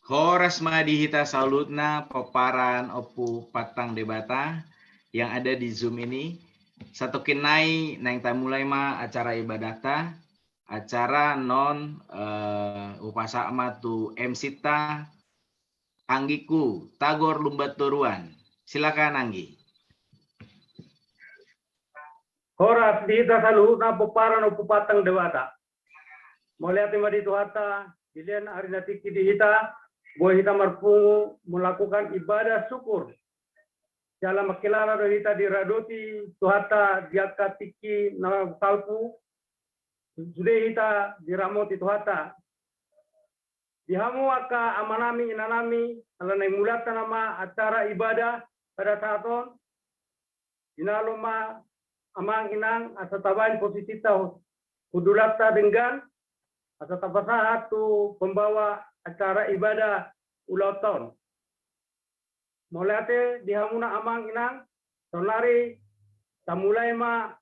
Horas madihita salutna paparan opu patang debata yang ada di Zoom ini. Satu kinai nang mulai ma acara ibadata, acara non upasama tu MC ta Anggiku Tagor Lumbat Turuan. Silakan Anggi. Horas dihita salutna paparan opu patang debata. Melihat di Tuhata, dilian arina tiki dihita, boleh kita marpungu melakukan ibadah syukur. Dalam makilala kita diradoti Tuhata diaka tiki na kalpu, sudah kita diramoti Tuhata. Dihamu aka amanami inanami, alanai mulata nama acara ibadah pada saaton, inaloma amang inang asatabain posisi tahu kudulata dengan asatapasa tu pembawa acara ibadah ulang tahun. Mulai dihamuna amang inang, sonari tamulai ma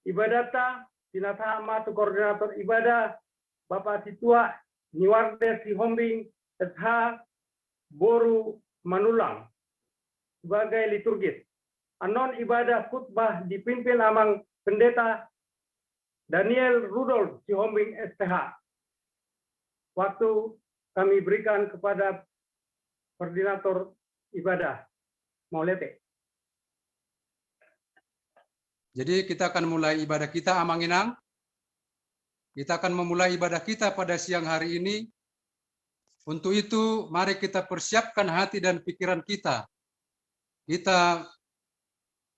ibadata, sinasa ma tu koordinator ibadah, Bapak Situa, Niwarde Si Hombing, SH, Boru Manulang, sebagai liturgis. Anon ibadah khutbah dipimpin amang pendeta Daniel Rudolf Si Hombing STH. Waktu kami berikan kepada koordinator ibadah. Maulete. Jadi kita akan mulai ibadah kita, Amang Inang. Kita akan memulai ibadah kita pada siang hari ini. Untuk itu, mari kita persiapkan hati dan pikiran kita. Kita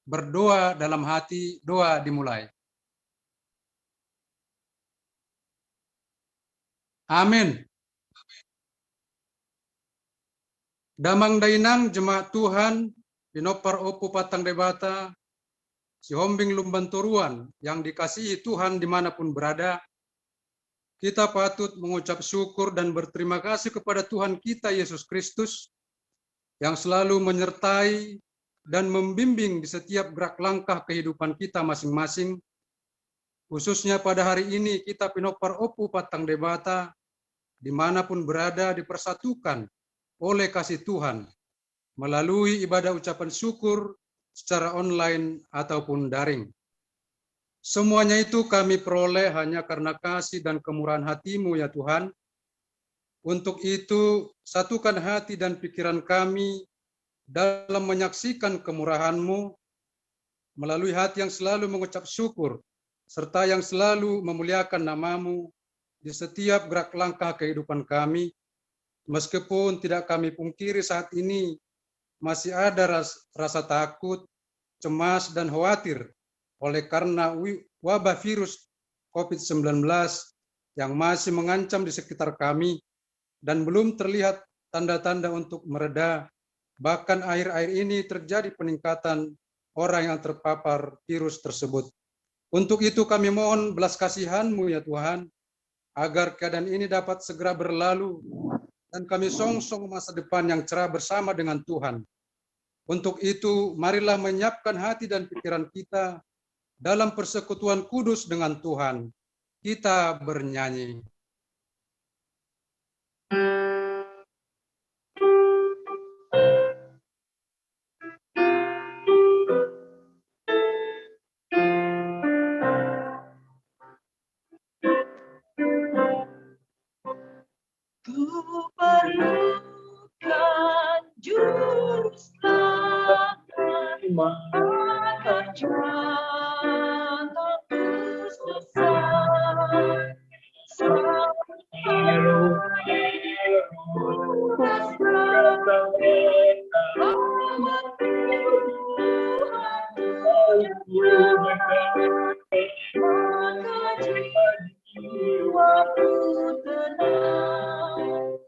berdoa dalam hati, doa dimulai. Amin. Damang dainang jemaat Tuhan, dinopar opu patang debata, si Hombing Lumbanturuan yang dikasihi Tuhan dimanapun berada, kita patut mengucap syukur dan berterima kasih kepada Tuhan kita Yesus Kristus yang selalu menyertai dan membimbing di setiap gerak langkah kehidupan kita masing-masing. Khususnya pada hari ini kita pinopar opu patang debata, dimanapun berada dipersatukan oleh kasih Tuhan melalui ibadah ucapan syukur secara online ataupun daring. Semuanya itu kami peroleh hanya karena kasih dan kemurahan hati-Mu ya Tuhan. Untuk itu, satukan hati dan pikiran kami dalam menyaksikan kemurahan-Mu melalui hati yang selalu mengucap syukur serta yang selalu memuliakan nama-Mu di setiap gerak langkah kehidupan kami. Meskipun tidak kami pungkiri saat ini masih ada rasa takut, cemas, dan khawatir oleh karena wabah virus COVID-19 yang masih mengancam di sekitar kami dan belum terlihat tanda-tanda untuk mereda. Bahkan akhir-akhir ini terjadi peningkatan orang yang terpapar virus tersebut. Untuk itu kami mohon belas kasihan-Mu ya Tuhan, agar keadaan ini dapat segera berlalu dan kami songsong masa depan yang cerah bersama dengan Tuhan. Untuk itu, marilah menyiapkan hati dan pikiran kita dalam persekutuan kudus dengan Tuhan. Kita bernyanyi. Ku perlukan juru selamat, akan jatuhku sesat. Jiwaku tenang,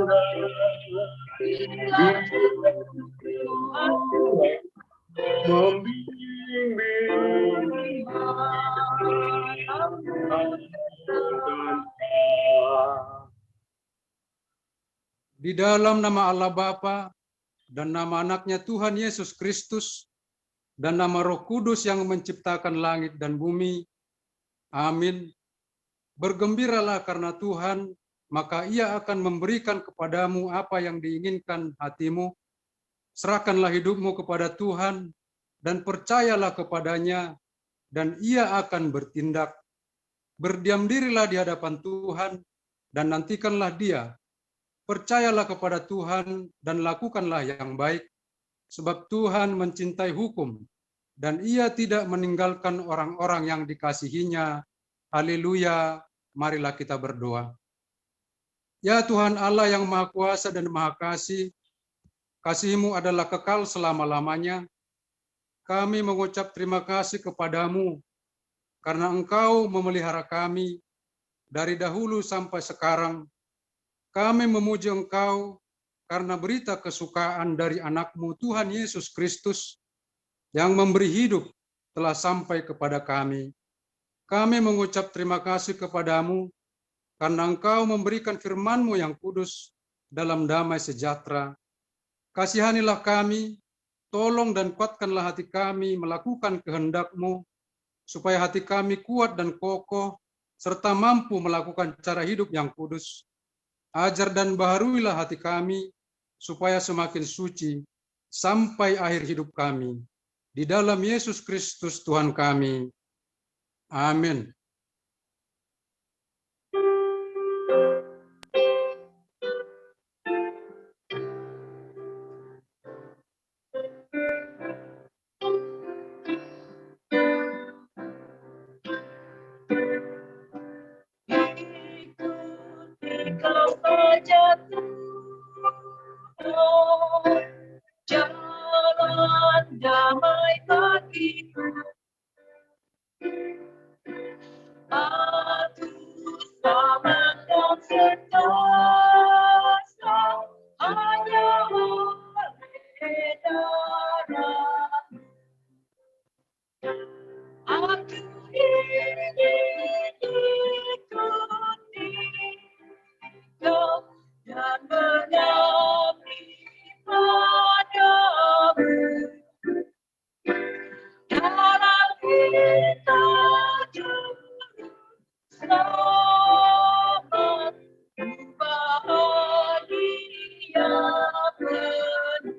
bila Tuhan membimbing Di dalam nama Allah Bapa dan nama anaknya Tuhan Yesus Kristus dan nama Roh Kudus yang menciptakan langit dan bumi. Amin. Bergembiralah karena Tuhan, maka Ia akan memberikan kepadamu apa yang diinginkan hatimu. Serahkanlah hidupmu kepada Tuhan dan percayalah kepadanya, dan Ia akan bertindak. Berdiam dirilah di hadapan Tuhan dan nantikanlah Dia. Percayalah kepada Tuhan dan lakukanlah yang baik, sebab Tuhan mencintai hukum dan Ia tidak meninggalkan orang-orang yang dikasihinya. Haleluya, marilah kita berdoa. Ya Tuhan Allah yang Maha Kuasa dan Maha Kasih, kasih-Mu adalah kekal selama-lamanya. Kami mengucap terima kasih kepadamu karena Engkau memelihara kami dari dahulu sampai sekarang. Kami memuji Engkau karena berita kesukaan dari anak-Mu Tuhan Yesus Kristus yang memberi hidup telah sampai kepada kami. Kami mengucap terima kasih kepadamu karena Engkau memberikan firman-Mu yang kudus dalam damai sejahtera. Kasihanilah kami, tolong dan kuatkanlah hati kami melakukan kehendak-Mu, supaya hati kami kuat dan kokoh, serta mampu melakukan cara hidup yang kudus. Ajar dan baharuilah hati kami, supaya semakin suci, sampai akhir hidup kami. Di dalam Yesus Kristus Tuhan kami. Amin. Engkau saja Tuhan, jalan damai bagiku. Aku selamat dan sentosa hanya oleh darah-Mu. Aku ingin ikuti Kau dan mengabdi padamu. Dalam kita juru selamat, bahagia penuh.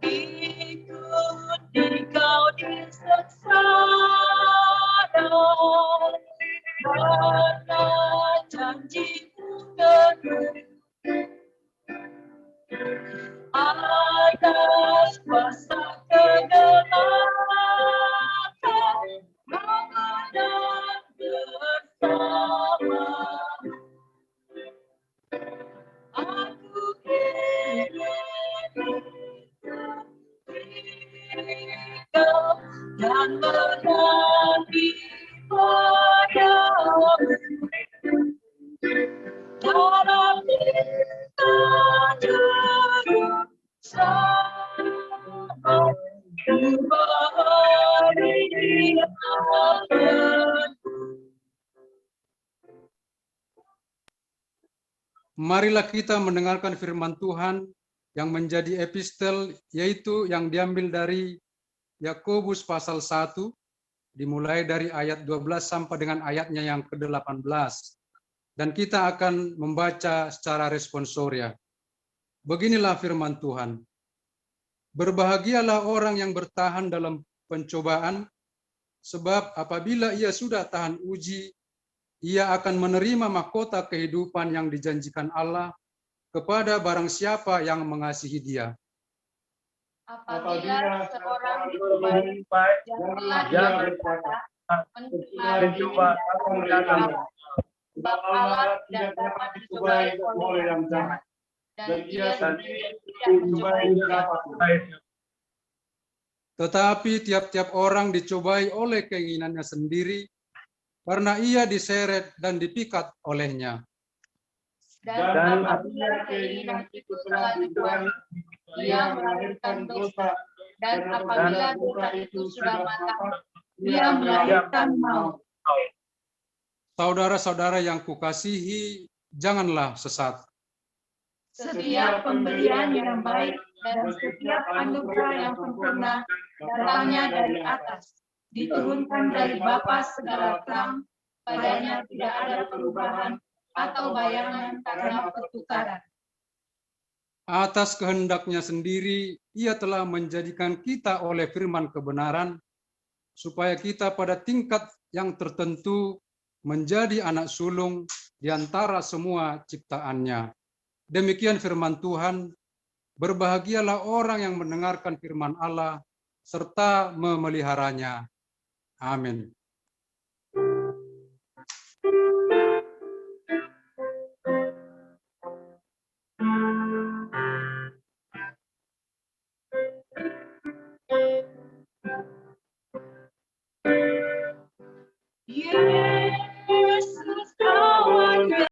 Ikuti Kau di sengsara, karena janji-Mu teguh. Atas kuasa kegelapan, menang bersama. Aku ingin Kau dan mengabdi padamu. Dalam kita juru selamat, bahagia penuh. Marilah kita mendengarkan firman Tuhan yang menjadi epistel, yaitu yang diambil dari Yakobus pasal 1, dimulai dari ayat 12 sampai dengan ayatnya yang ke-18. Dan kita akan membaca secara responsoria. Beginilah firman Tuhan. Berbahagialah orang yang bertahan dalam pencobaan, sebab apabila ia sudah tahan uji, ia akan menerima mahkota kehidupan yang dijanjikan Allah kepada barang siapa yang mengasihi Dia. Apabila seorang dicobai, janganlah dia berkata, mencoba akan mendatang. Sebab Allah tidak dapat dicobai oleh yang jahat, dan Ia sendiri tidak mencobai siapa. Tetapi tiap-tiap orang dicobai oleh keinginannya sendiri, karena ia diseret dan dipikat olehnya. Dan apabila keinginan itu telah dibuat, ia melahirkan dosa. Dan apabila dosa itu sudah matang, ia melahirkan maut. Saudara-saudara yang kukasihi, janganlah sesat. Setiap pemberian yang baik dan setiap anugerah yang sempurna datangnya dari atas, diturunkan dari Bapa segala terang, padanya tidak ada perubahan atau bayangan karena pertukaran. Atas kehendaknya sendiri, ia telah menjadikan kita oleh firman kebenaran, supaya kita pada tingkat yang tertentu menjadi anak sulung di antara semua ciptaannya. Demikian firman Tuhan, berbahagialah orang yang mendengarkan firman Allah, serta memeliharanya. Amin. Yesus kawan.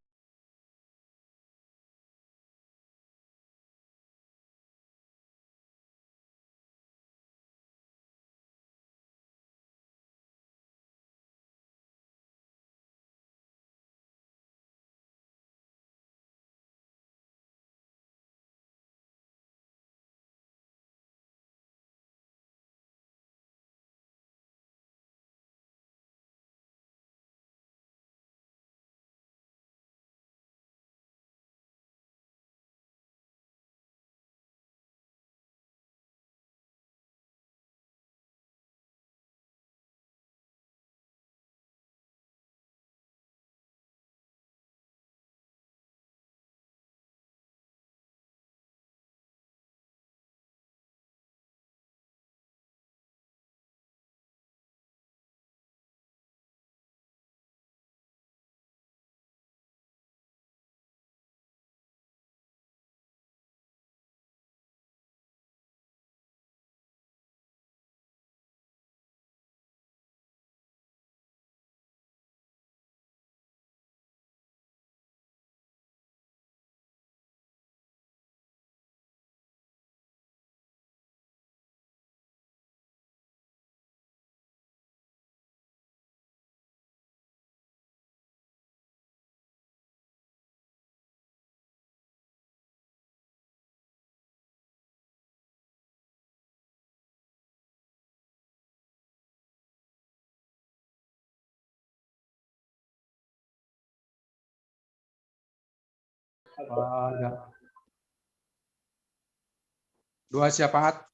Doa syafaat.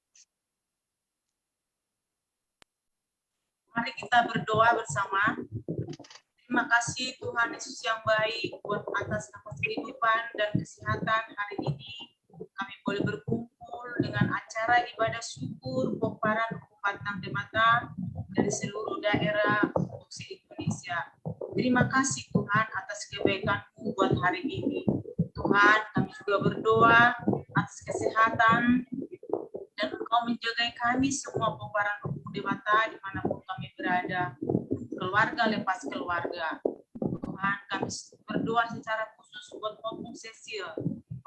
Mari kita berdoa bersama. Terima kasih Tuhan Yesus yang baik buat atas nafas kehidupan dan kesehatan hari ini. Kami boleh berkumpul dengan acara ibadah syukur Boparan Patang Demata dari seluruh daerah Indonesia. Terima kasih Tuhan atas kebaikan-Mu buat hari ini. Tuhan, kami juga berdoa atas kesehatan dan Engkau menjaga kami semua Boparan Demata dimanapun kami berada, keluarga lepas keluarga. Tuhan, kami berdoa secara khusus buat Opung Cecil,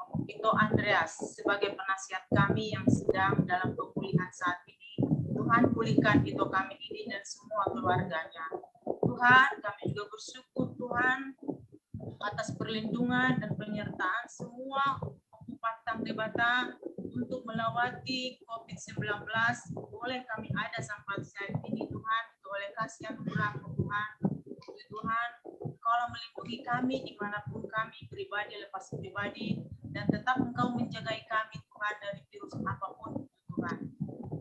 Opung Vito Andreas sebagai penasihat kami yang sedang dalam pemulihan saat ini. Tuhan, pulihkan Vito kami ini dan semua keluarganya. Tuhan, kami juga bersyukur Tuhan atas perlindungan dan penyertaan semua Opung Patang Demata untuk melewati COVID-19. Boleh kami ada sampai saat ini Tuhan, oleh kasih anugerah Tuhan. Tuhan, kalau melindungi kami dimanapun kami pribadi lepas pribadi, dan tetap Engkau menjaga kami Tuhan dari virus apapun Tuhan.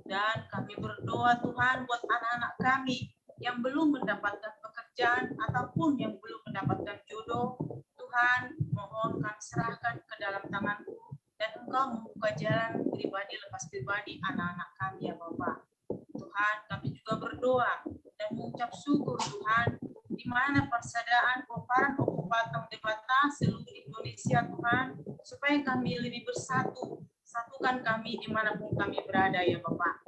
Dan kami berdoa Tuhan buat anak-anak kami yang belum mendapatkan pekerjaan ataupun yang belum mendapatkan jodoh. Tuhan, mohon kami serahkan ke dalam tangan-Mu dan Engkau membuka jalan pribadi lepas pribadi anak-anak kami ya Bapak. Tuhan, kami juga berdoa dan mengucap syukur Tuhan, di mana persaudaraan Boparan Opung Patang Demata seluruh Indonesia Tuhan, supaya kami lebih bersatu, satukan kami dimanapun kami berada ya Bapak.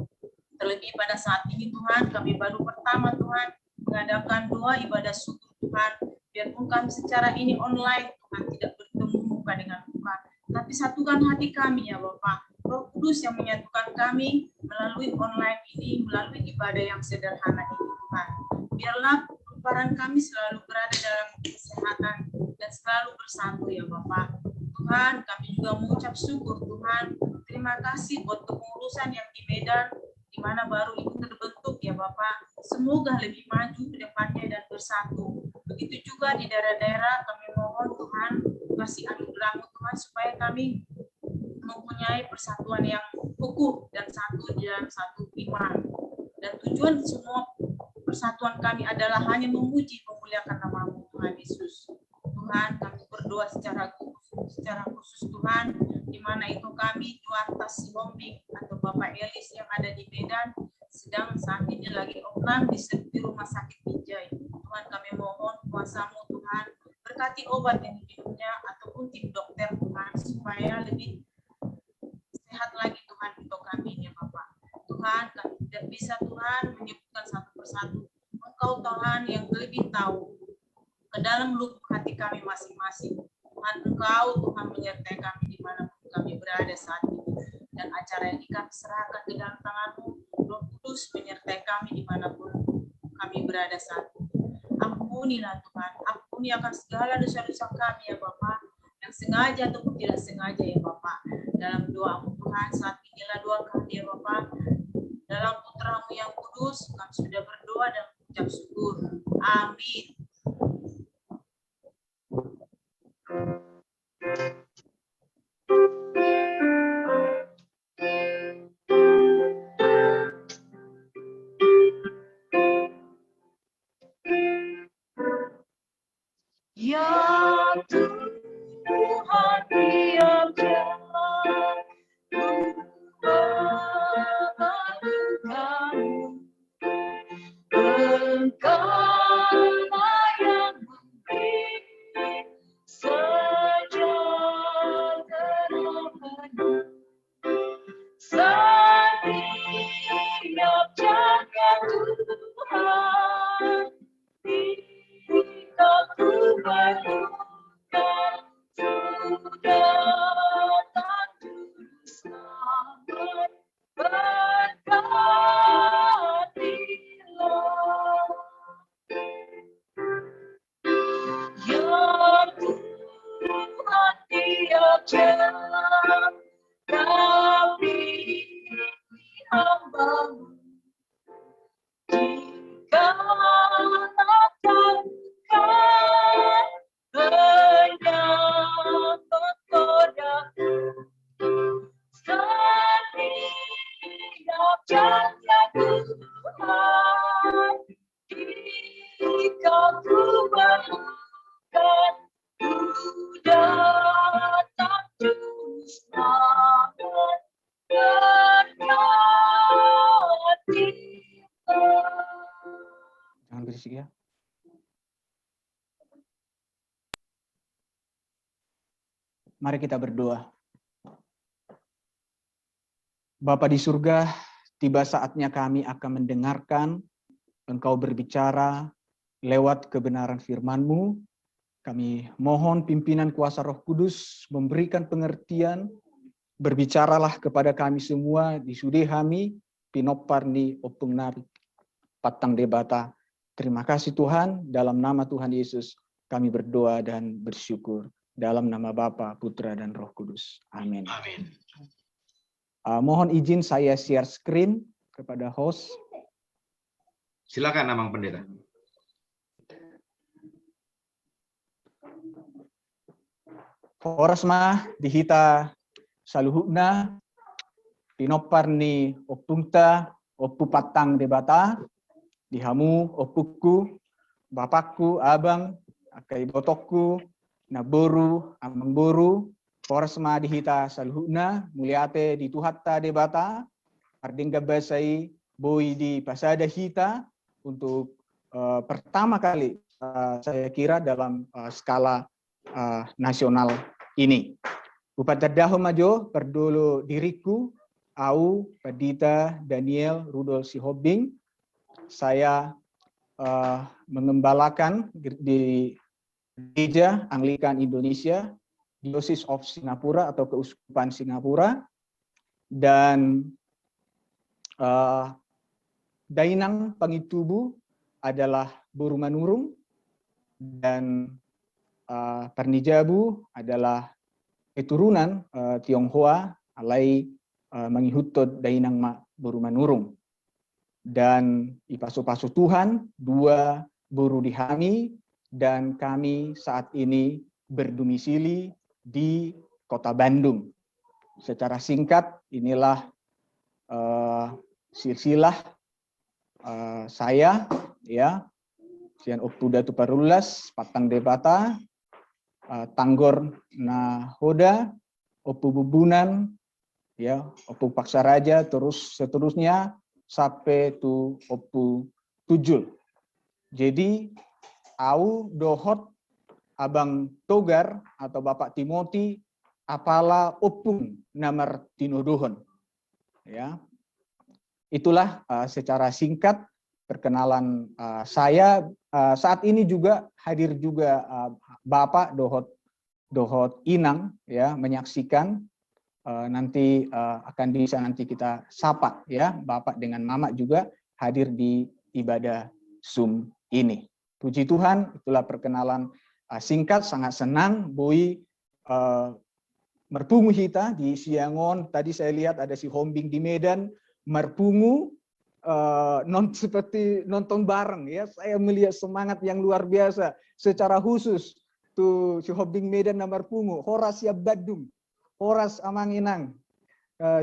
Terlebih pada saat ini Tuhan, kami baru pertama Tuhan mengadakan doa ibadah syukur Tuhan, biarpun kami secara ini online Tuhan tidak bertemu tapi satukan hati kami ya Bapak. Roh Kudus yang menyatukan kami melalui online ini, melalui ibadah yang sederhana ini Tuhan. Biarlah peran kami selalu berada dalam kesehatan dan selalu bersatu ya Bapak. Tuhan, kami juga mengucap syukur Tuhan. Terima kasih buat kepengurusan yang di Medan, di mana baru itu terbentuk ya Bapak. Semoga lebih maju ke depannya dan bersatu. Begitu juga di daerah-daerah kami mohon Tuhan, kasih anugerah Tuhan supaya kami mempunyai persatuan yang utuh dan satu di dalam satu iman. Dan tujuan semua persatuan kami adalah hanya memuji, memuliakan nama-Mu Tuhan Yesus. Tuhan, kami berdoa secara khusus Tuhan, di mana itu kami Juartas Sihombing atau Bapak Elis yang ada di Medan sedang saat ini lagi opnam di rumah sakit Binjai. Tuhan, kami mohon kuasa-Mu Tuhan, berkati obat yang diminumnya ataupun tim dokter Tuhan supaya lebih sehat lagi Tuhan untuk kami ya Bapak. Tuhan, kami tidak bisa Tuhan menyebutkan satu persatu. Engkau Tuhan yang lebih tahu ke dalam lubuk hati kami masing-masing. Tuhan, Engkau Tuhan menyertai kami dimanapun kami berada saat ini. Dan acara yang kami serahkan ke dalam tangan-Mu, Roh Kudus menyertai kami dimanapun kami berada saat ini. Ampunilah Tuhan, ampuni akan segala dosa-dosa kami ya Bapak, yang sengaja ataupun tidak sengaja ya Bapak. Dalam doa-Mu Tuhan, saat inilah doa kami ya Bapak. Dalam Putra-Mu yang kudus, kami sudah berdoa dan mengucap syukur. Amin. Ya Tuhan, diam jangan memalukanmu. Engkaulah yang memberi sejahtera-Mu. Setiap jagat Tuhan, jika ku perlukan, sudah tak juru selamat, berkatilah. Ya Tuhan, tiap jalan kami hamba-Mu. Jika takkan menyambut kodaku, setiap jagat Tuhan, jika ku perlukan, ku datang juru selamat, berkatilah. Jangan berisik ya. Mari kita berdoa. Bapa di surga, tiba saatnya kami akan mendengarkan Engkau berbicara lewat kebenaran firman-Mu. Kami mohon pimpinan kuasa Roh Kudus memberikan pengertian, berbicaralah kepada kami semua di Sudehami, Pinoparni, Opungnari, Patang Debata. Terima kasih Tuhan, dalam nama Tuhan Yesus kami berdoa dan bersyukur. Dalam nama Bapa, Putra, dan Roh Kudus. Amin. Amin. Mohon izin saya share screen kepada host. Silakan Amang Pendeta. Forasma dihita saluhuna pinoparni opungta opu patang debata dihamu opuku bapakku abang akai botokku naboru amang boru forasma dihita saluhuna muliate di tuhatta debata ardingga basai boi di pasada hita untuk pertama kali saya kira dalam skala nasional ini. Upatadaho majo perdulu diriku, au, Padita, Daniel, Rudolf Sihombing. Saya mengembalakan di Gereja Anglikan Indonesia Diocese of Singapura atau Keuskupan Singapura, dan Dainang Pangitubu adalah Buru Manurung, dan Parnijabu adalah keturunan Tionghoa alai mengihutod Dainang Ma Buru Manurung. Dan ipaso-paso Tuhan, 2 Buru Dihami, dan kami saat ini berdomisili di Kota Bandung. Secara singkat, inilah silsilah saya, ya, sian Oktuda Tuparulas, Patang Debata, Tanggor Nahoda, Opu Bubunan, ya, Opu Paksaraja, terus seterusnya sampai tu Opu Tujul. Jadi au dohot Abang Togar atau Bapak Timoti apala opung namar tinodohon. Ya. Itulah secara singkat perkenalan saya. Saat ini juga hadir juga Bapak Dohot Inang, ya, menyaksikan. Nanti akan bisa nanti kita sapa, ya, Bapak dengan Mama juga hadir di ibadah Zoom ini. Puji Tuhan, itulah perkenalan singkat. Sangat senang Boy merpungu hita di Siangon. Tadi saya lihat ada si Hombing di Medan merpungu, seperti nonton bareng, ya. Saya melihat semangat yang luar biasa. Secara khusus tuh si Hombing Medan nomor pungu, Horas siap Badung, Horas Amanginang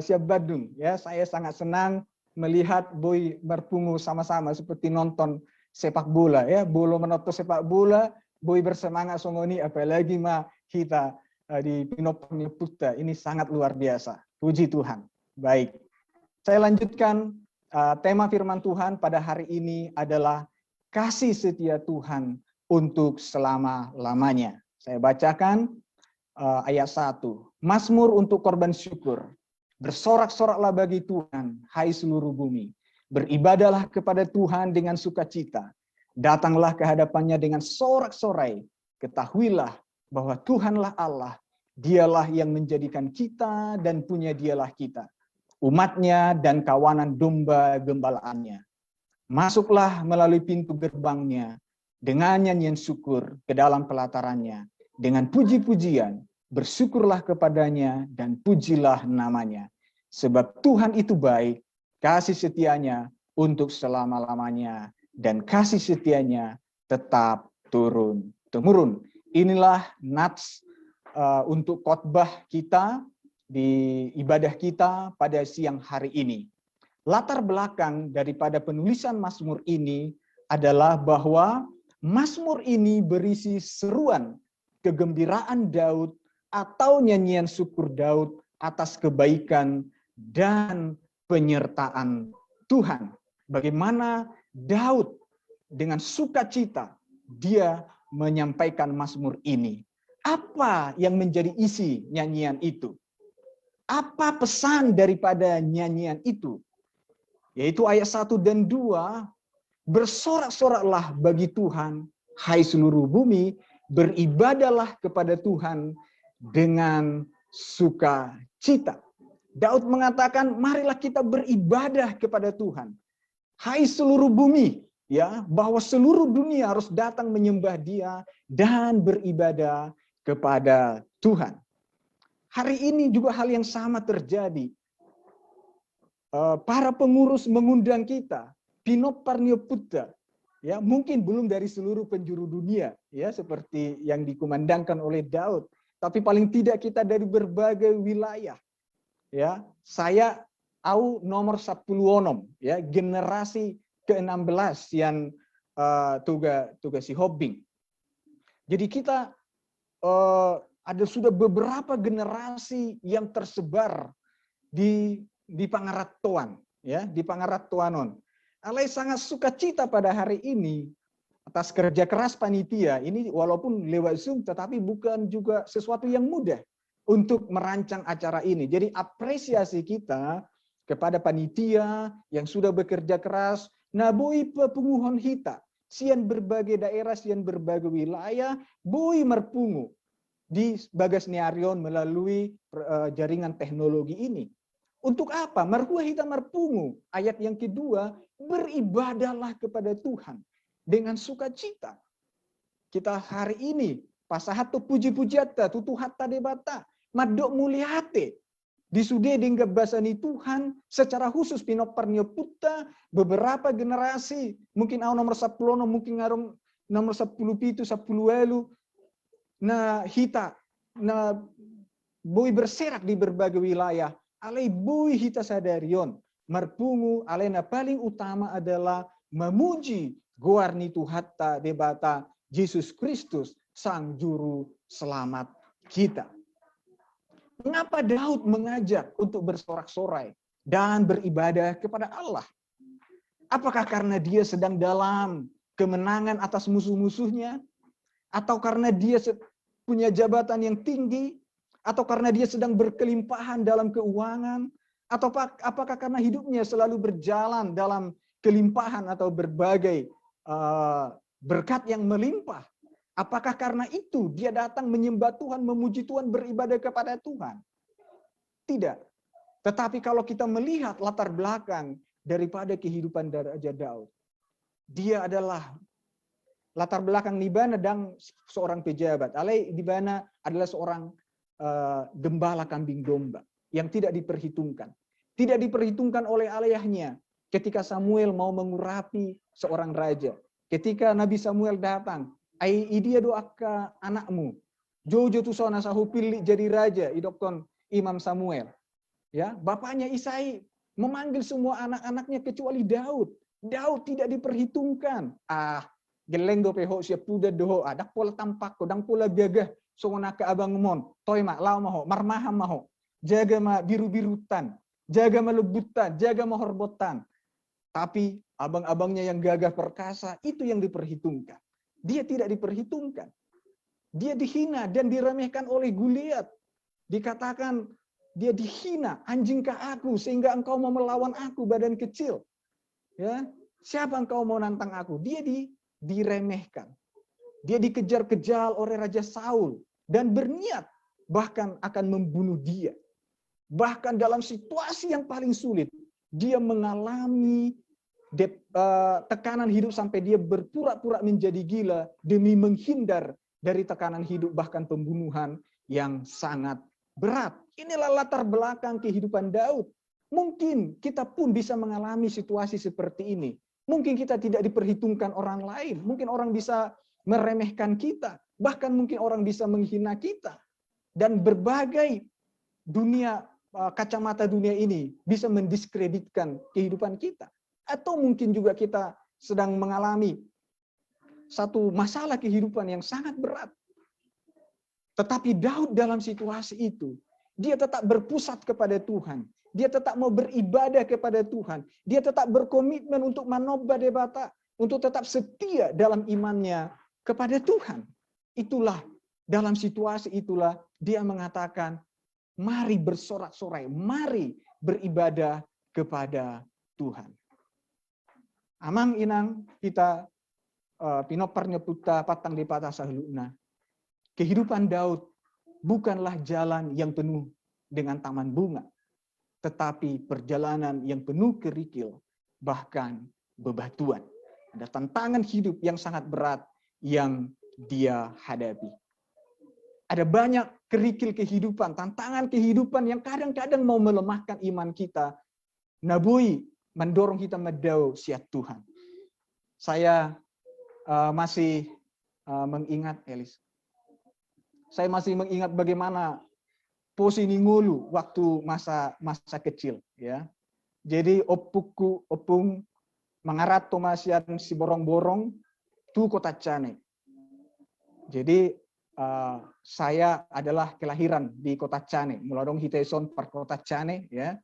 siap Badung, ya. Saya sangat senang melihat Boy berpungu sama-sama seperti nonton sepak bola, ya. Bolo menoto sepak bola, Boy bersemangat songoni, apalagi mah kita di Pinopang Puta, ini sangat luar biasa. Puji Tuhan. Baik, saya lanjutkan. Tema firman Tuhan pada hari ini adalah kasih setia Tuhan untuk selama-lamanya. Saya bacakan ayat 1. Mazmur untuk korban syukur. Bersorak-soraklah bagi Tuhan, hai seluruh bumi. Beribadahlah kepada Tuhan dengan sukacita. Datanglah ke hadapannya dengan sorak-sorai. Ketahuilah bahwa Tuhanlah Allah. Dialah yang menjadikan kita dan punya dialah kita, umatnya dan kawanan domba gembalaannya. Masuklah melalui pintu gerbangnya dengan nyanyian syukur ke dalam pelatarannya. Dengan puji-pujian, bersyukurlah kepadanya dan pujilah namanya. Sebab Tuhan itu baik, kasih setianya untuk selama-lamanya, dan kasih setianya tetap turun-temurun. Inilah nats untuk khotbah kita di ibadah kita pada siang hari ini. Latar belakang daripada penulisan Mazmur ini adalah bahwa Mazmur ini berisi seruan kegembiraan Daud atau nyanyian syukur Daud atas kebaikan dan penyertaan Tuhan. Bagaimana Daud dengan sukacita dia menyampaikan Mazmur ini. Apa yang menjadi isi nyanyian itu? Apa pesan daripada nyanyian itu? Yaitu ayat 1 dan 2, bersorak-soraklah bagi Tuhan, hai seluruh bumi, beribadahlah kepada Tuhan dengan sukacita. Daud mengatakan, marilah kita beribadah kepada Tuhan. Hai seluruh bumi, ya, bahwa seluruh dunia harus datang menyembah Dia dan beribadah kepada Tuhan. Hari ini juga hal yang sama terjadi. Para pengurus mengundang kita, Pinoparnio Putra, ya, mungkin belum dari seluruh penjuru dunia, ya, seperti yang dikumandangkan oleh Daud, tapi paling tidak kita dari berbagai wilayah. Ya, saya au nomor 10, ya, generasi ke-16 yang tugas si Hobbing. Jadi kita ada sudah beberapa generasi yang tersebar di Pangaratoan, ya, di Pangaratoanon. Alai sangat sukacita pada hari ini atas kerja keras panitia ini, walaupun lewat Zoom, tetapi bukan juga sesuatu yang mudah untuk merancang acara ini. Jadi apresiasi kita kepada panitia yang sudah bekerja keras. Nah, Boy pepunguhon hita, sian berbagai daerah, sian berbagai wilayah, Boy merpungu. di Bagasniarion melalui jaringan teknologi ini. Untuk apa? Marhua hita marpungu. Ayat yang kedua, beribadahlah kepada Tuhan dengan sukacita. Kita hari ini pasahato puji-pujiata tutuhatta debata madok muliate disude dingga basani Tuhan secara khusus pinoparnyo putta beberapa generasi mungkin nomor 10 mungkin ngarong nomor 10 pitu 10 elu na hita na boy berserak di berbagai wilayah alai boy hita sadarion marpungu alena paling utama adalah memuji goarni tuhatta debata Yesus Kristus sang juru selamat kita. Mengapa Daud mengajak untuk bersorak-sorai dan beribadah kepada Allah? Apakah karena dia sedang dalam kemenangan atas musuh-musuhnya? Atau karena dia punya jabatan yang tinggi? Atau karena dia sedang berkelimpahan dalam keuangan? Atau apakah karena hidupnya selalu berjalan dalam kelimpahan atau berbagai berkat yang melimpah? Apakah karena itu dia datang menyembah Tuhan, memuji Tuhan, beribadah kepada Tuhan? Tidak. Tetapi kalau kita melihat latar belakang daripada kehidupan Raja Daud, dia adalah latar belakang di mana dan seorang pejabat. Alai di mana adalah seorang gembala kambing domba yang tidak diperhitungkan. Tidak diperhitungkan oleh ayahnya ketika Samuel mau mengurapi seorang raja. Ketika Nabi Samuel datang, ai dia doa ke anakmu. Jojo tu sona sahu pilih jadi raja, idokton Imam Samuel. Ya, bapaknya Isai memanggil semua anak-anaknya kecuali Daud. Daud tidak diperhitungkan. Geleng do peho siap puda doho, adak pola tampak kodang pola gagah songona ke abang mon. Toy mak lau maho, marmaham maho. Jaga ma biru-birutan, jaga ma lebutan, jaga ma horbotan. Tapi abang-abangnya yang gagah perkasa itu yang diperhitungkan. Dia tidak diperhitungkan. Dia dihina dan diremehkan oleh Goliat. Dikatakan dia dihina, anjingkah aku sehingga engkau mau melawan aku badan kecil. Ya, siapa engkau mau nantang aku? Dia diremehkan. Dia dikejar-kejar oleh Raja Saul dan berniat bahkan akan membunuh dia. Bahkan dalam situasi yang paling sulit, dia mengalami tekanan hidup sampai dia berpura-pura menjadi gila demi menghindar dari tekanan hidup bahkan pembunuhan yang sangat berat. Inilah latar belakang kehidupan Daud. Mungkin kita pun bisa mengalami situasi seperti ini. Mungkin kita tidak diperhitungkan orang lain. Mungkin orang bisa meremehkan kita. Bahkan mungkin orang bisa menghina kita. Dan berbagai kacamata dunia ini bisa mendiskreditkan kehidupan kita. Atau mungkin juga kita sedang mengalami satu masalah kehidupan yang sangat berat. Tetapi Daud dalam situasi itu, dia tetap berpusat kepada Tuhan. Dia tetap mau beribadah kepada Tuhan. Dia tetap berkomitmen untuk manoba debata, untuk tetap setia dalam imannya kepada Tuhan. Itulah, dalam situasi itulah dia mengatakan, mari bersorak-sorai, mari beribadah kepada Tuhan. Amang inang kita pinoparnya puta patang di patah sahluna. Kehidupan Daud bukanlah jalan yang penuh dengan taman bunga, tetapi perjalanan yang penuh kerikil, bahkan bebatuan. Ada tantangan hidup yang sangat berat yang dia hadapi. Ada banyak kerikil kehidupan, tantangan kehidupan yang kadang-kadang mau melemahkan iman kita. Nabui mendorong kita medau siat Tuhan. Saya masih mengingat, Elis. Saya masih mengingat bagaimana posisi ngulu waktu masa kecil, ya. Jadi opung mengarat tomasian si borong-borong tu kota Cane. Jadi saya adalah kelahiran di kota Cane, muladong hiteson per kota Cane, ya.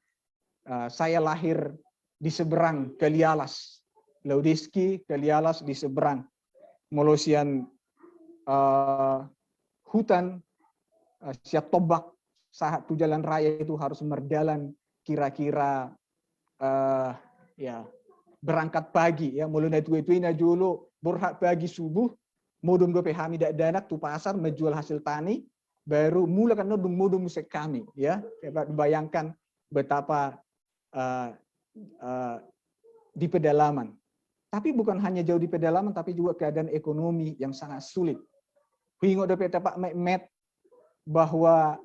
Saya lahir di seberang Kalialas, Laudiski, Kalialas di seberang. Molosian hutan siap tobak saat tu jalan raya itu harus berjalan kira-kira ya berangkat pagi ya mulai tuina dulu berhak pagi subuh modum dope hamidak danak tu pasar menjual hasil tani baru mulakan nodung modung musik kami, ya. Bayangkan betapa di pedalaman. Tapi bukan hanya jauh di pedalaman, tapi juga keadaan ekonomi yang sangat sulit. Hingo do peta Pak Met bahwa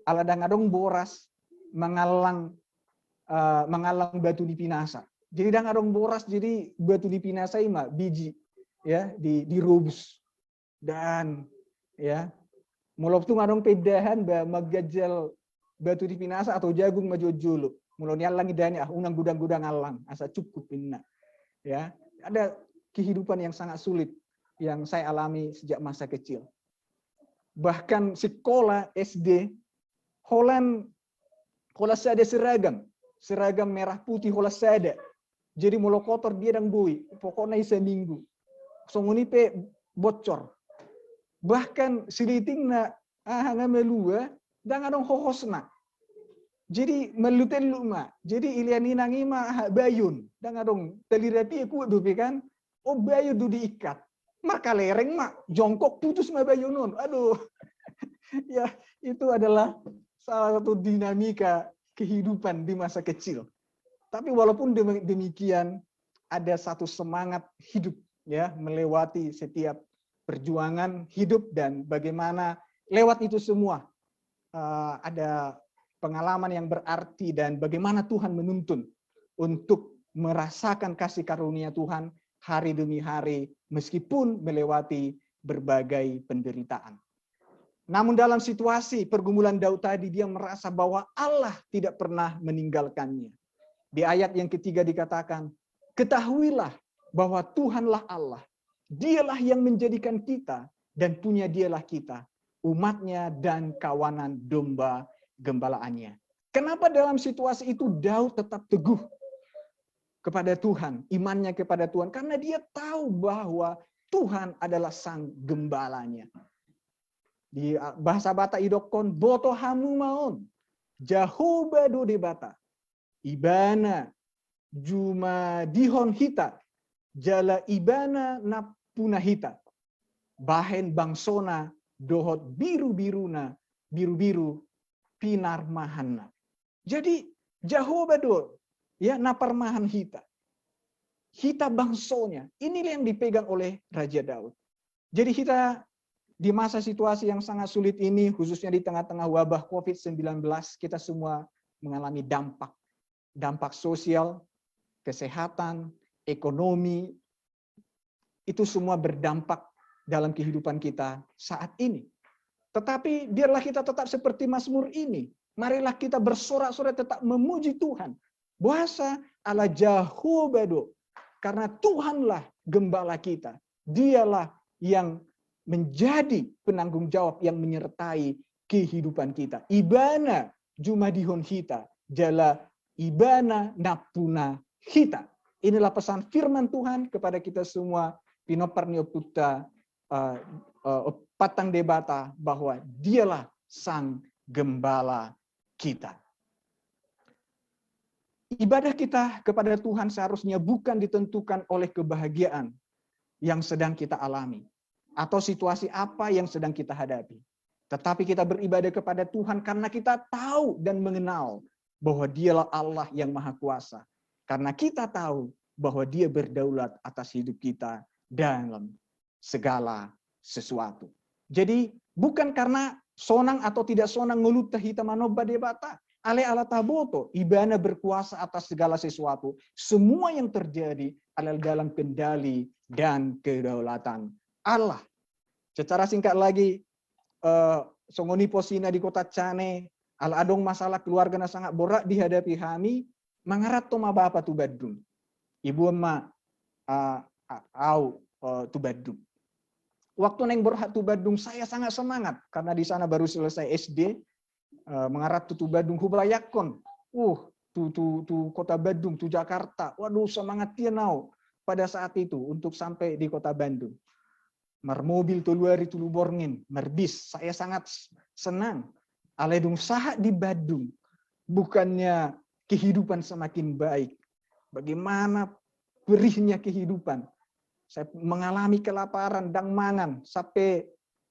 aladang adong boras mengalang batu di Pinasa. Jadi dang adong boras, jadi batu di Pinasa ima biji ya dirubus dan ya mulai tuh ngadong pedahan magajal batu di Pinasa atau jagung majojolo. Mulai nyalang idani unang gudang-gudang alang asa cukup inna. Ya, ada kehidupan yang sangat sulit yang saya alami sejak masa kecil. Bahkan sekolah SD Holland sada seragam merah putih Holland sada. Jadi mulu kotor dia dan bui, pokoknya seminggu. Songoni pe bocor. Bahkan silitingna hanga melua dan adong hohosna. Jadi meluten luma. Jadi iliani nangima bayun. Dan adong telirapi aku dupi kan. Oh bayu du diikat. Maka lereng mak jongkok putus ma bayunun. Aduh. Ya, itu adalah salah satu dinamika kehidupan di masa kecil. Tapi walaupun demikian ada satu semangat hidup ya melewati setiap perjuangan hidup dan bagaimana lewat itu semua ada pengalaman yang berarti dan bagaimana Tuhan menuntun untuk merasakan kasih karunia Tuhan hari demi hari meskipun melewati berbagai penderitaan. Namun dalam situasi pergumulan Daud tadi dia merasa bahwa Allah tidak pernah meninggalkannya. Di ayat yang ketiga dikatakan, ketahuilah bahwa Tuhanlah Allah. Dialah yang menjadikan kita dan punya dialah kita, umatnya dan kawanan domba gembalaannya. Kenapa dalam situasi itu Daud tetap teguh kepada Tuhan, imannya kepada Tuhan? Karena dia tahu bahwa Tuhan adalah sang gembalanya. Di bahasa Bata idokon, boto hamu maon, Jahoba do debata, ibana, juma dihon hita, jala ibana napuna hita, bahen bangsona, dohot biru-biruna, biru-biru, pinar mahana. Jadi Jahoba do ya naparmahan hita. Hita bangsonya. Inilah yang dipegang oleh Raja Daud. Jadi kita di masa situasi yang sangat sulit ini, khususnya di tengah-tengah wabah COVID-19, kita semua mengalami dampak sosial, kesehatan, ekonomi, itu semua berdampak dalam kehidupan kita saat ini. Tetapi biarlah kita tetap seperti Mazmur ini. Marilah kita bersorak-sorai tetap memuji Tuhan. Bahasa ala Jahobado. Karena Tuhanlah gembala kita. Dialah yang menjadi penanggung jawab yang menyertai kehidupan kita. Ibana jumadihon hita. Jala ibana napuna hita. Inilah pesan firman Tuhan kepada kita semua. Pinoparnio puta patang debata bahwa dialah sang gembala kita. Ibadah kita kepada Tuhan seharusnya bukan ditentukan oleh kebahagiaan yang sedang kita alami atau situasi apa yang sedang kita hadapi. Tetapi kita beribadah kepada Tuhan karena kita tahu dan mengenal bahwa dialah Allah yang Maha Kuasa. Karena kita tahu bahwa Dia berdaulat atas hidup kita dalam segala sesuatu. Jadi bukan karena sonang atau tidak sonang ngeluta hitamanoba debata. Ale ala taboto, ibana berkuasa atas segala sesuatu. Semua yang terjadi adalah dalam kendali dan kedaulatan Allah. Secara singkat lagi, songoni posina di kota Cane, ala adong masalah keluarga na sangat borak dihadapi kami, mangarat toma bapa tu badung. Ibu emak tu badung. Waktu neng borak tu badung, saya sangat semangat karena di sana baru selesai SD. Mengarah tu Badung Hubayakon. Tu kota Bandung, tu Jakarta. Waduh, semangat dia nau pada saat itu untuk sampai di kota Bandung. Marmobil tu luari tu luborngin, merbis. Saya sangat senang. Aledung sahat di Bandung. Bukannya kehidupan semakin baik. Bagaimana perihnya kehidupan. Saya mengalami kelaparan dan mangan sampai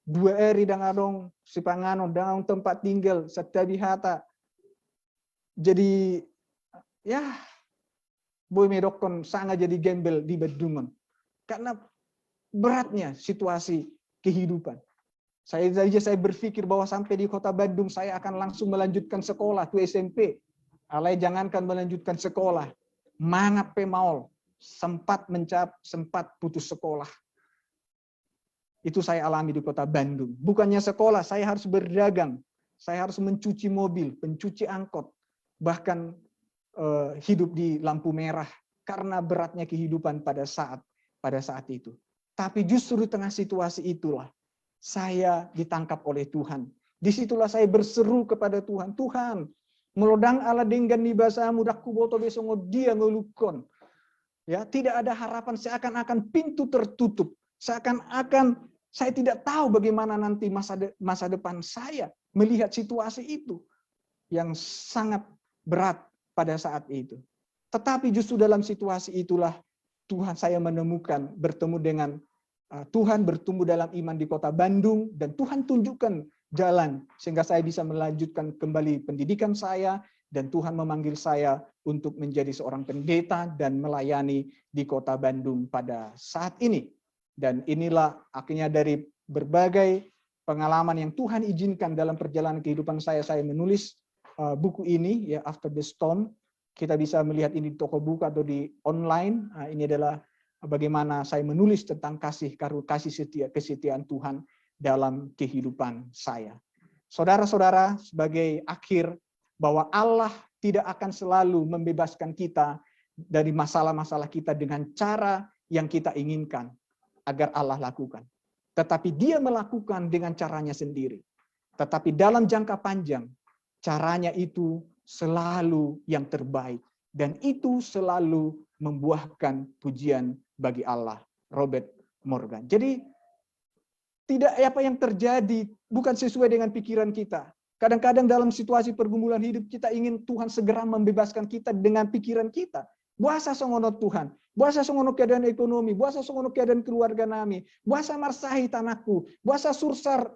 dua eri dengan adong sipangano dengan tempat tinggal setiap hata. Jadi ya boy medokon sangat jadi gembel di Bedungan karena beratnya situasi kehidupan. Saya berpikir bahwa sampai di kota Bandung saya akan langsung melanjutkan sekolah tuh SMP. Alai jangankan melanjutkan sekolah, mangap pemaul sempat putus sekolah. Itu saya alami di kota Bandung. Bukannya sekolah, saya harus berdagang, saya harus mencuci mobil, pencuci angkot, bahkan hidup di lampu merah karena beratnya kehidupan pada saat itu. Tapi justru di tengah situasi itulah saya ditangkap oleh Tuhan. Disitulah saya berseru kepada Tuhan, Tuhan, melodang ala denggan di bahasa mudakku boto besongo dia ngelukon. Ya, tidak ada harapan, seakan-akan pintu tertutup, seakan-akan saya tidak tahu bagaimana nanti masa depan saya melihat situasi itu yang sangat berat pada saat itu. Tetapi justru dalam situasi itulah Tuhan saya menemukan, bertemu dengan Tuhan, bertumbuh dalam iman di kota Bandung, dan Tuhan tunjukkan jalan sehingga saya bisa melanjutkan kembali pendidikan saya, dan Tuhan memanggil saya untuk menjadi seorang pendeta dan melayani di kota Bandung pada saat ini. Dan inilah akhirnya dari berbagai pengalaman yang Tuhan izinkan dalam perjalanan kehidupan saya menulis buku ini, ya, After the Storm. Kita bisa melihat ini di toko buku atau di online. Ini adalah bagaimana saya menulis tentang kesetiaan Tuhan dalam kehidupan saya. Saudara-saudara, sebagai akhir, bahwa Allah tidak akan selalu membebaskan kita dari masalah-masalah kita dengan cara yang kita inginkan agar Allah lakukan. Tetapi Dia melakukan dengan caranya sendiri. Tetapi dalam jangka panjang, caranya itu selalu yang terbaik. Dan itu selalu membuahkan pujian bagi Allah. Robert Morgan. Jadi tidak apa yang terjadi bukan sesuai dengan pikiran kita. Kadang-kadang dalam situasi pergumulan hidup kita ingin Tuhan segera membebaskan kita dengan pikiran kita. Buasa songono Tuhan, buasa songono keadaan ekonomi, buasa songono keadaan keluarga nami, buasa marsahi tanahku, buasa sursar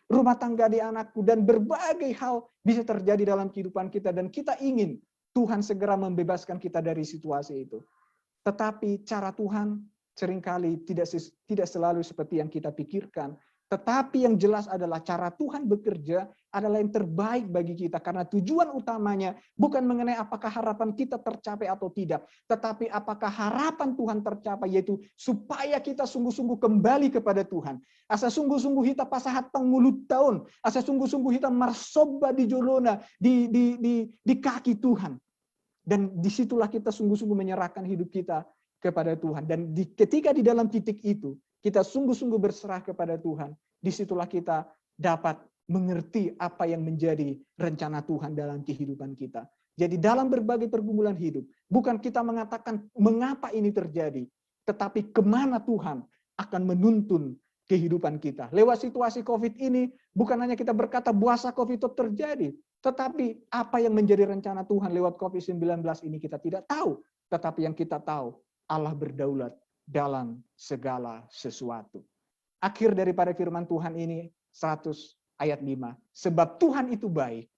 rumah tangga di anakku, dan berbagai hal bisa terjadi dalam kehidupan kita, dan kita ingin Tuhan segera membebaskan kita dari situasi itu. Tetapi cara Tuhan seringkali tidak selalu seperti yang kita pikirkan. Tetapi yang jelas adalah cara Tuhan bekerja adalah yang terbaik bagi kita. Karena tujuan utamanya bukan mengenai apakah harapan kita tercapai atau tidak. Tetapi apakah harapan Tuhan tercapai, yaitu supaya kita sungguh-sungguh kembali kepada Tuhan. Asa sungguh-sungguh kita pasahat mulut tahun. Asa sungguh-sungguh kita marsoba di jolona, di kaki Tuhan. Dan disitulah kita sungguh-sungguh menyerahkan hidup kita kepada Tuhan. Dan ketika di dalam titik itu, kita sungguh-sungguh berserah kepada Tuhan, disitulah kita dapat mengerti apa yang menjadi rencana Tuhan dalam kehidupan kita. Jadi dalam berbagai pergumulan hidup, bukan kita mengatakan mengapa ini terjadi, tetapi kemana Tuhan akan menuntun kehidupan kita. Lewat situasi COVID ini, bukan hanya kita berkata puasa COVID itu terjadi, tetapi apa yang menjadi rencana Tuhan lewat COVID-19 ini kita tidak tahu. Tetapi yang kita tahu, Allah berdaulat dalam segala sesuatu. Akhir daripada firman Tuhan ini 100 ayat 5. Sebab Tuhan itu baik,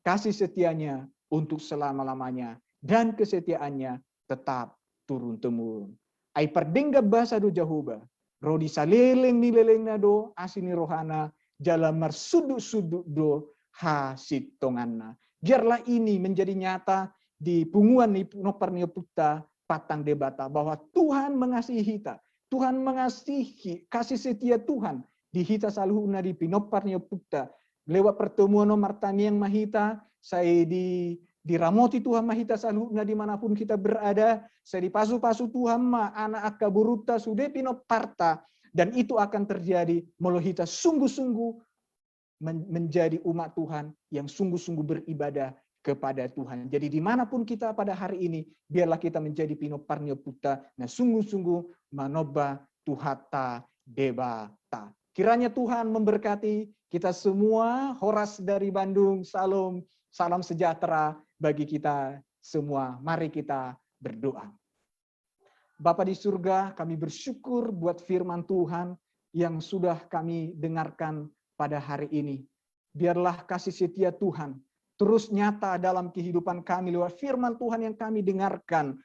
kasih setianya untuk selama-lamanya, dan kesetiaannya tetap turun-temurun. Ai perdengga bahasa do Jehovah, rodi saleleng nileleng nado asini rohana, jalan marsuduk-suduk do hasitonganna. Biarlah ini menjadi nyata di punguan noparnia putta patang debata, bahwa Tuhan mengasihi kita. Tuhan mengasihi, kasih setia Tuhan di hita saluhuna di pinoparnya putta. Lewat pertemuan martani yang mahita, saya diramoti Tuhan mahita saluhuna dimanapun kita berada. Saya dipasu-pasu Tuhan ma anak akaburuta sude pinoparta. Dan itu akan terjadi melalui kita sungguh-sungguh menjadi umat Tuhan yang sungguh-sungguh beribadah kepada Tuhan. Jadi dimanapun kita pada hari ini, biarlah kita menjadi pinoparnio puta, nah sungguh-sungguh manoba tuhata debata. Kiranya Tuhan memberkati kita semua. Horas dari Bandung, salam sejahtera bagi kita semua. Mari kita berdoa. Bapa di surga, kami bersyukur buat firman Tuhan yang sudah kami dengarkan pada hari ini. Biarlah kasih setia Tuhan terus nyata dalam kehidupan kami lewat firman Tuhan yang kami dengarkan.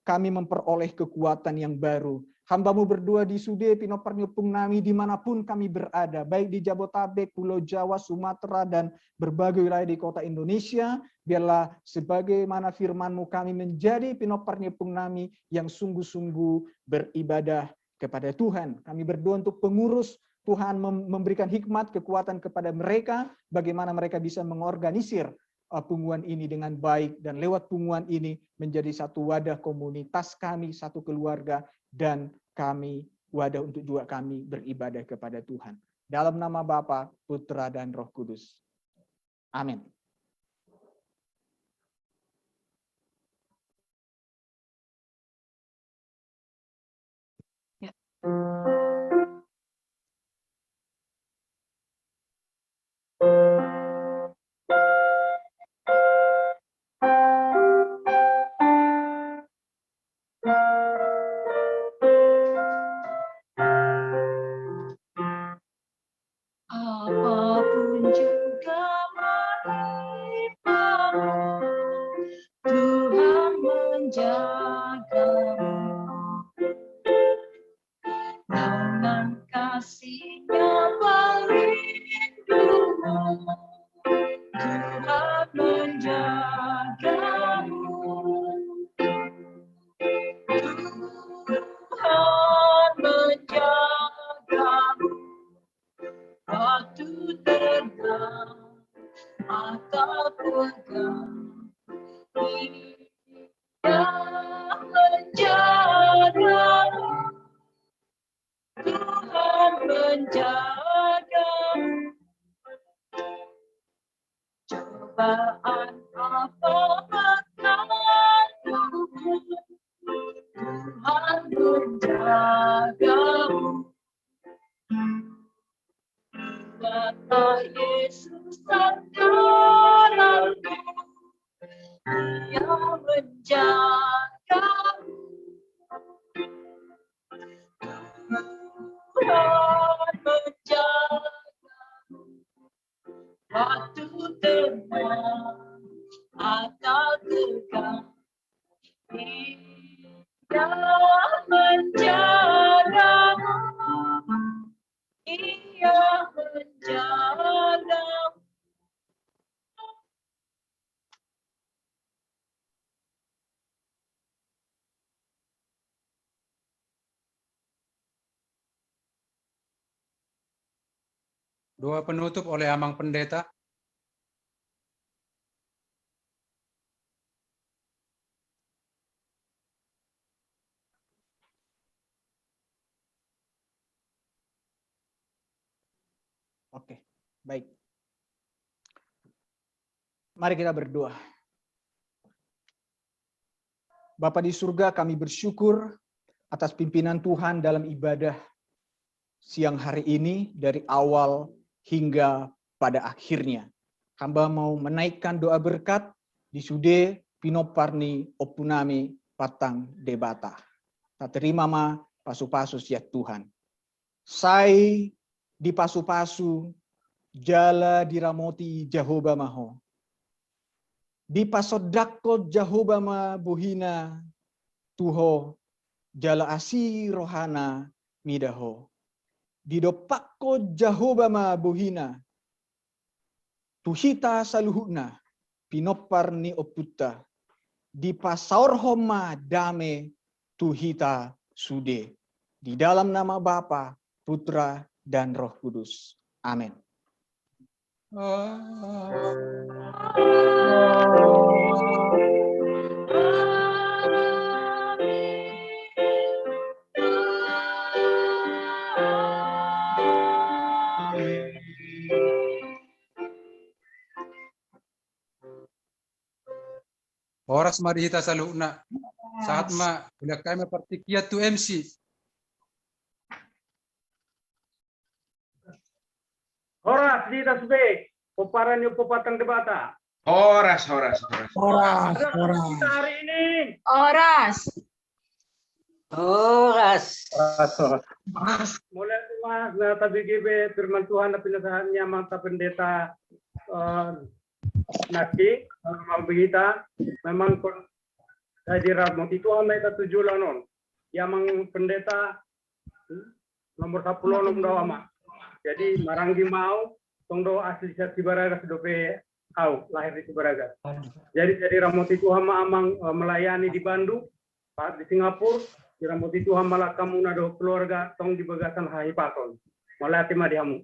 Kami memperoleh kekuatan yang baru. Hamba-Mu berdoa di Sude, Pinopar Nyupung Nami, dimanapun kami berada, baik di Jabotabek, Pulau Jawa, Sumatera, dan berbagai wilayah di kota Indonesia. Biarlah sebagaimana firman-Mu kami menjadi Pinopar Nyupung Nami yang sungguh-sungguh beribadah kepada Tuhan. Kami berdoa untuk pengurus, Tuhan memberikan hikmat, kekuatan kepada mereka, bagaimana mereka bisa mengorganisir punguan ini dengan baik, dan lewat punguan ini menjadi satu wadah komunitas kami, satu keluarga, dan kami wadah untuk juga kami beribadah kepada Tuhan. Dalam nama Bapa, Putra, dan Roh Kudus. Amin. Apapun juga menimpa, Tuhan menjagamu. Dengan kasih-Nya pelindungmu, Tuhan menjagamu. Tuhan menjagamu waktu tenang atau pegang. Dia menjagamu. Tuhan menjagamu. Cobaan apa mengganggu, Tuhan menjagamu. Kata Yesus dalamku, Dia menjagamu. Tuhan menjagamu waktu tenang atau tegang. Dia menjagamu. Ia menjagamu. Doa penutup oleh Amang Pendeta. Oke, baik. Mari kita berdoa. Bapa di surga, kami bersyukur atas pimpinan Tuhan dalam ibadah siang hari ini dari awal hingga pada akhirnya. Hamba mau menaikkan doa berkat di Sude Pinoparni Opunami Patang Debata. Tak terima ma pasu-pasus ya Tuhan. Sai di pasu-pasu jala diramoti Jehovah maho. Di pasodakko Jehovah ma buhina tuho jala asi rohana midaho. Di dopakko Jehovah ma buhina tuhita saluhuna pinopar ni oputa. Di pasaur homa dame tuhita sude. Di dalam nama Bapa, Putra, dan Roh Kudus. Amin. Horas marihita saluna. Saat ma udah kami partikiat tu MC. Horas di tasbih, peparan yung Patang Debata. Horas. Ada kita hari ini. Oras. Oras. Mulai mas na tabi gibe firman Tuhan na pinasahannya mata pendeta Naki mabigita memang hadirat mo Tuhan na ita 7 lanon. Yamang pendeta nomor 10 nom daw ama. Jadi maranggi mau tong do asli sa Sibaraga dope au lahir di Sibaraga. Jadi ramoti Tuhan amang melayani di Bandung, di Singapura, di ramoti Tuhan malah kamu nado keluarga tong di bagasan hai paton. Malah timah dihamu.